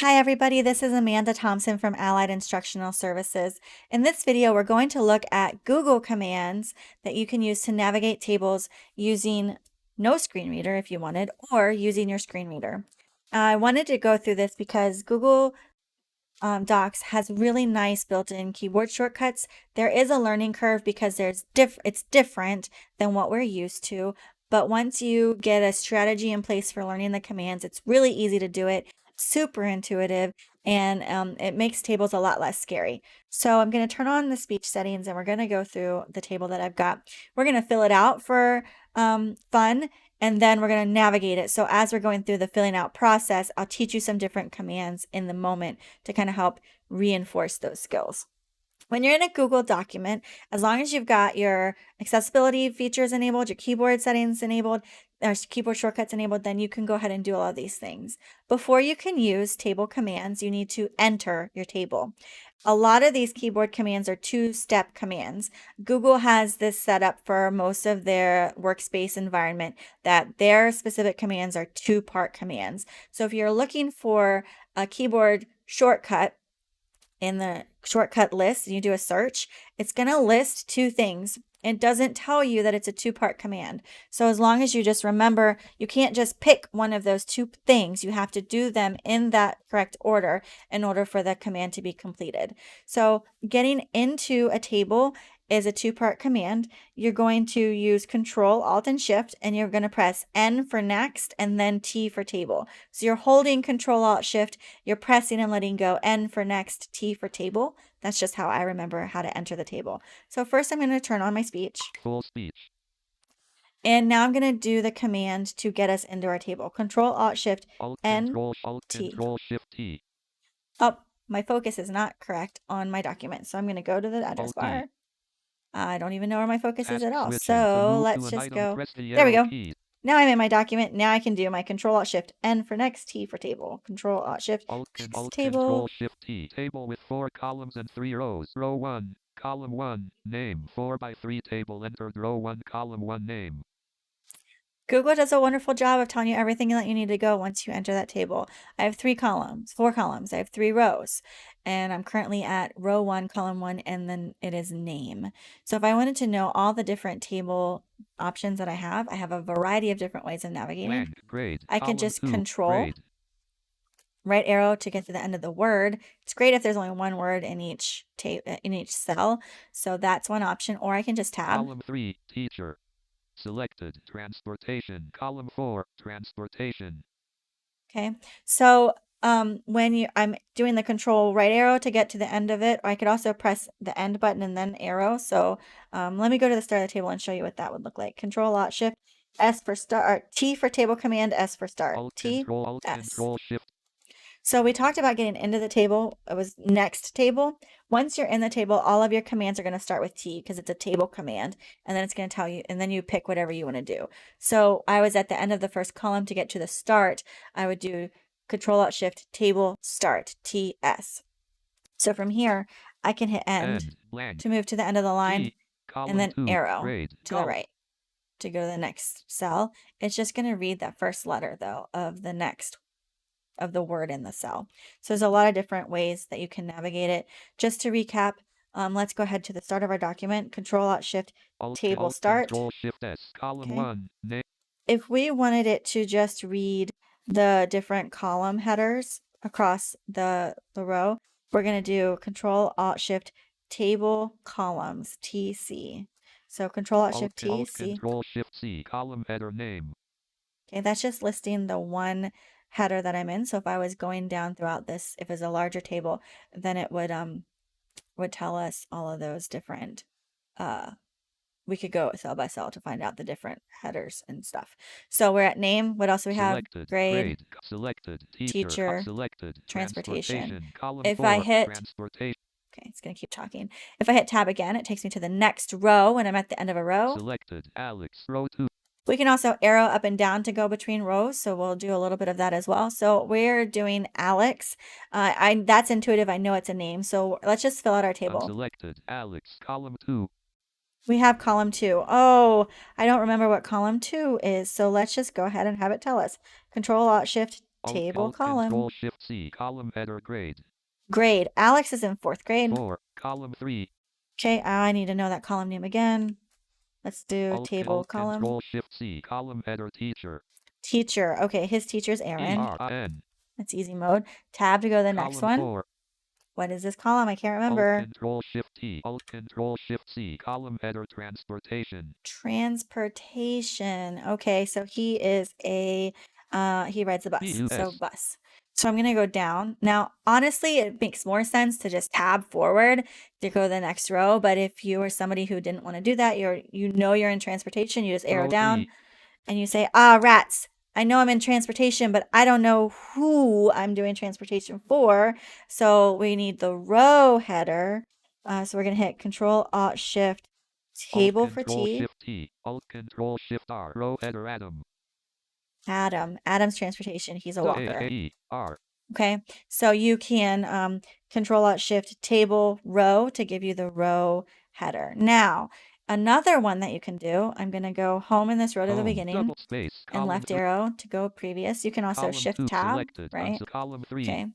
Hi everybody, this is Amanda Thompson from Allied Instructional Services. In this video, we're going to look at Google commands that you can use to navigate tables using no screen reader if you wanted, or using your screen reader. I wanted to go through this because Google Docs has really nice built-in keyboard shortcuts. There is a learning curve because it's different than what we're used to, but once you get a strategy in place for learning the commands, it's really easy to do it, super intuitive, and it makes tables a lot less scary. So I'm going to turn on the speech settings and we're going to go through the table that I've got. We're going to fill it out for fun, and then we're going to navigate it. So as we're going through the filling out process, I'll teach you some different commands in the moment to kind of help reinforce those skills. When you're in a Google document, as long as you've got your accessibility features enabled, your keyboard settings enabled, or keyboard shortcuts enabled, then you can go ahead and do all of these things. Before you can use table commands, you need to enter your table. A lot of these keyboard commands are two-step commands. Google has this set up for most of their workspace environment that their specific commands are two-part commands. So if you're looking for a keyboard shortcut, in the shortcut list and you do a search, it's going to list two things. It doesn't tell you that it's a two-part command. So as long as you just remember, you can't just pick one of those two things. You have to do them in that correct order in order for the command to be completed. So getting into a table is a two-part command. You're going to use Control, Alt, and Shift, and you're going to press N for next and then T for table. So you're holding Control, Alt, Shift, you're pressing and letting go, N for next, T for table. That's just how I remember how to enter the table. So first I'm going to turn on my speech. Full speech. And now I'm going to do the command to get us into our table. Control, Alt, Shift, N, T. Control Shift T. Oh, my focus is not correct on my document. So I'm going to go to the address Alt D. bar. I don't even know where my focus is Task at all. switching. To So move let's to an just item, go. press the There we arrow go. keys. Now I'm in my document. Now I can do my Control Alt Shift N for next, T for table. Control Alt Shift Alt table. Control Shift T. Table with 4 columns and 3 rows. Row 1, column 1, name. 4x3 table entered. Row 1, column 1, name. Google does a wonderful job of telling you everything that you need to go once you enter that table. I have 4 columns. I have 3 rows, and I'm currently at row 1, column 1, and then it is name. So if I wanted to know all the different table options that I have a variety of different ways of navigating. Blank, grade, I can just 2, Control, grade. right arrow to get to the end of the word. It's great if there's only one word in each cell. So that's one option, or I can just tab. Column 3, teacher. Selected, transportation. Column 4, transportation. Okay, so when I'm doing the Control right arrow to get to the end of it, or I could also press the end button and then arrow. So let me go to the start of the table and show you what that would look like. Control Alt Shift S for start, T for table command, S for start. Alt T Control S. Control Shift. So we talked about getting into the table. It was next table. Once you're in the table, all of your commands are going to start with T because it's a table command. And then it's going to tell you, and then you pick whatever you want to do. So I was at the end of the first column. To get to the start, I would do Control Alt Shift table start, TS. So from here, I can hit end to move to the end of the line, and then arrow to the right to go to the next cell. It's just going to read that first letter, though, of the next of the word in the cell. So there's a lot of different ways that you can navigate it. Just to recap, let's go ahead to the start of our document. Control Alt Shift table start. Control Shift S, column 1. If we wanted it to just read the different column headers across the row, we're going to do Control Alt Shift table columns, TC. So Control Alt Shift T, C. Control Shift C, column header name. Okay, that's just listing the one header that I'm in. So if I was going down throughout this, if it's a larger table, then it would tell us all of those different, we could go cell by cell to find out the different headers and stuff. So we're at name. What else do we have? Selected, grade, selected, teacher, selected, transportation. Column If 4, I hit, transportation. Okay, it's going to keep talking. If I hit tab again, it takes me to the next row when I'm at the end of a row. Selected, Alex, row 2. We can also arrow up and down to go between rows, so we'll do a little bit of that as well. So we're doing Alex. That's intuitive. I know it's a name. So let's just fill out our table. Selected, Alex, column 2. We have column 2. Oh, I don't remember what column 2 is, so let's just go ahead and have it tell us. Control Alt Shift table, Control column. Shift C, column header grade. Grade. Alex is in 4th grade. 4, column 3. Okay, I need to know that column name again. Let's do table, column. Control Shift C, column header teacher. Teacher. Okay, his teacher's Aaron. ERN. That's easy mode. Tab to go to the next one. 4. What is this column? I can't remember. Control Shift T, Control Shift C, column header transportation. Transportation. Okay, so he is he rides the bus. BUS. So bus. So I'm going to go down. Now, honestly, it makes more sense to just tab forward to go to the next row. But if you are somebody who didn't want to do that, you're in transportation, you just arrow Row down 3. and you say, rats. I know I'm in transportation, but I don't know who I'm doing transportation for. So we need the row header. So we're going to hit Control Alt Shift table for Control T. Shift T, Control Shift R, row header Adam. Adam's transportation. He's a walker. R. Okay, so you can Control Alt Shift table row to give you the row header. Now, another one that you can do, I'm going to go home in this row to the beginning double space, and left arrow to go previous. You can also Shift tab, selected, right? Column 3. Okay.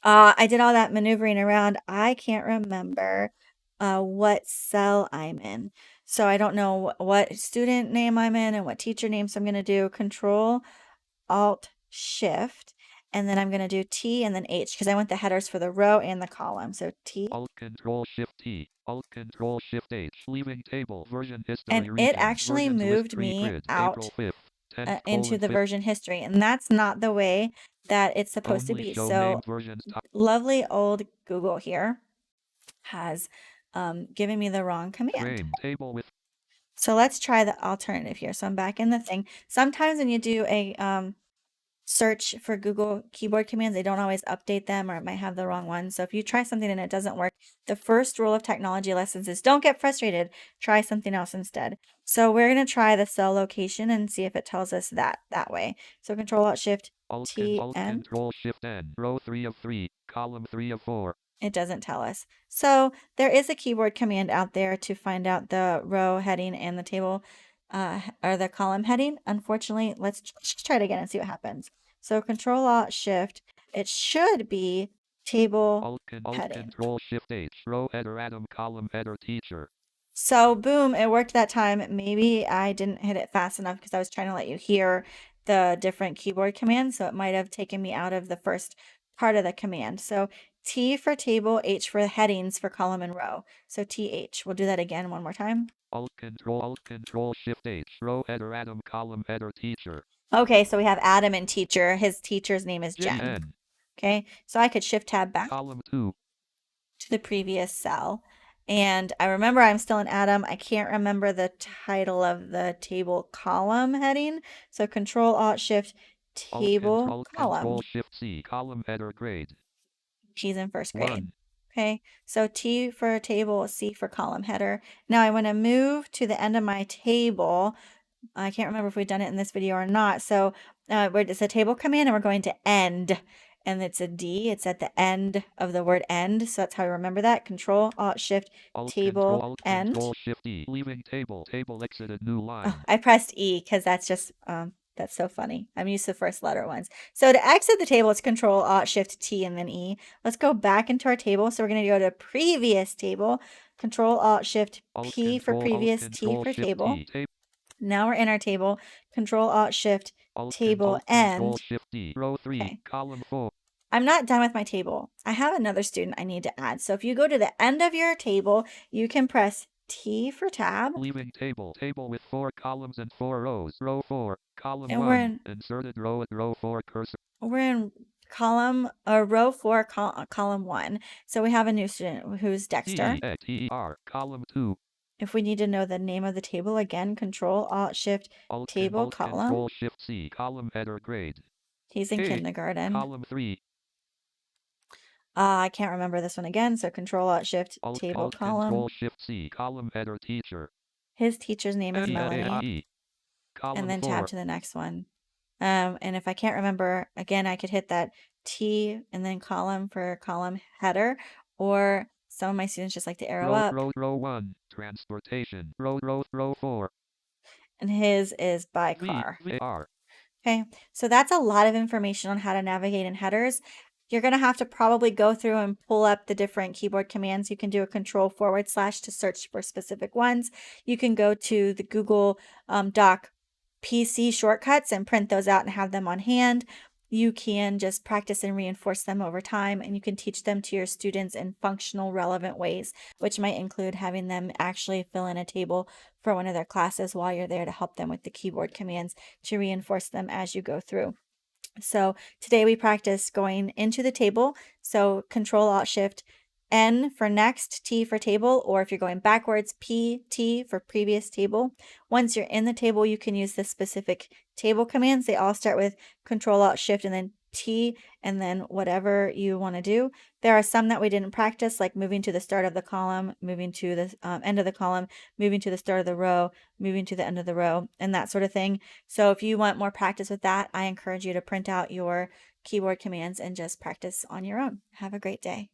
I did all that maneuvering around. I can't remember what cell I'm in. So I don't know what student name I'm in and what teacher name. So I'm going to do Control Alt Shift, and then I'm going to do T and then H because I want the headers for the row and the column. So T. Alt Control Shift T, Alt Control Shift H, leaving table version history. And it actually moved me out into the version history, and that's not the way that it's supposed to be. So lovely old Google here has given me the wrong command. So let's try the alternative here. So I'm back in the thing. Sometimes when you do a search for Google keyboard commands, they don't always update them, or it might have the wrong one. So if you try something and it doesn't work, the first rule of technology lessons is don't get frustrated. Try something else instead. So we're going to try the cell location and see if it tells us that way. So Control Alt Shift T N. Control Shift N, row 3 of 3, column 3 of 4. It doesn't tell us. So there is a keyboard command out there to find out the row heading and the table or the column heading. Unfortunately, let's try it again and see what happens. So Control Alt Shift, it should be table heading. Control Shift H, row header Adam, column header teacher. So boom, it worked that time. Maybe I didn't hit it fast enough because I was trying to let you hear the different keyboard commands. So it might have taken me out of the first part of the command. So T for table, H for headings for column and row. So TH. We'll do that again one more time. Alt Control Shift H, row header Adam, column header teacher. Okay, so we have Adam and teacher. His teacher's name is Jen. Okay, so I could Shift tab back column 2 to the previous cell. And I remember I'm still in Adam. I can't remember the title of the table column heading. So Control Alt Shift table column. Control Shift C, column header grade. She's in 1st grade. Okay, so T for table, C for column header. Now I want to move to the end of my table. I can't remember if we've done it in this video or not. So it's a table command and we're going to end. And it's a D. It's at the end of the word end. So that's how I remember that. Control Alt Shift table end. Control Shift E, leaving table exited new line. Oh, I pressed E because that's just that's so funny. I'm used to the first letter ones. So to exit the table, it's Control Alt Shift T and then E. Let's go back into our table. So we're going to go to previous table. Control Alt Shift P for previous, T for table. Now we're in our table. Control Alt Shift table end. Row 3, column 4. I'm not done with my table. I have another student I need to add. So if you go to the end of your table, you can press T for tab. Leaving table with 4 columns and 4 rows. Row 4, column 1, inserted row at row 4 cursor. We're in row 4, column 1. So we have a new student who's Dexter. T-E-R, column 2. If we need to know the name of the table, again, Control Alt Shift table column. Control Shift C, column header grade. He's in kindergarten. Column 3. I can't remember this one again, so Control Alt Shift table column. Control Shift C, column header teacher. His teacher's name is Melanie. And then tab to the next one. And if I can't remember, again, I could hit that T and then column for column header, or some of my students just like to arrow up. Row 1, transportation. Row 4. And his is by car. Okay, so that's a lot of information on how to navigate in headers. You're going to have to probably go through and pull up the different keyboard commands. You can do a control// to search for specific ones. You can go to the Google Doc PC shortcuts and print those out and have them on hand. You can just practice and reinforce them over time, and you can teach them to your students in functional, relevant ways, which might include having them actually fill in a table for one of their classes while you're there to help them with the keyboard commands to reinforce them as you go through. So today we practiced going into the table. So Control-Alt-Shift N for next, T for table, or if you're going backwards, P, T for previous table. Once you're in the table, you can use the specific table commands. They all start with Control-Alt-Shift and then T, and then whatever you want to do. There are some that we didn't practice, like moving to the start of the column, moving to the end of the column, moving to the start of the row, moving to the end of the row, and that sort of thing. So if you want more practice with that, I encourage you to print out your keyboard commands and just practice on your own. Have a great day.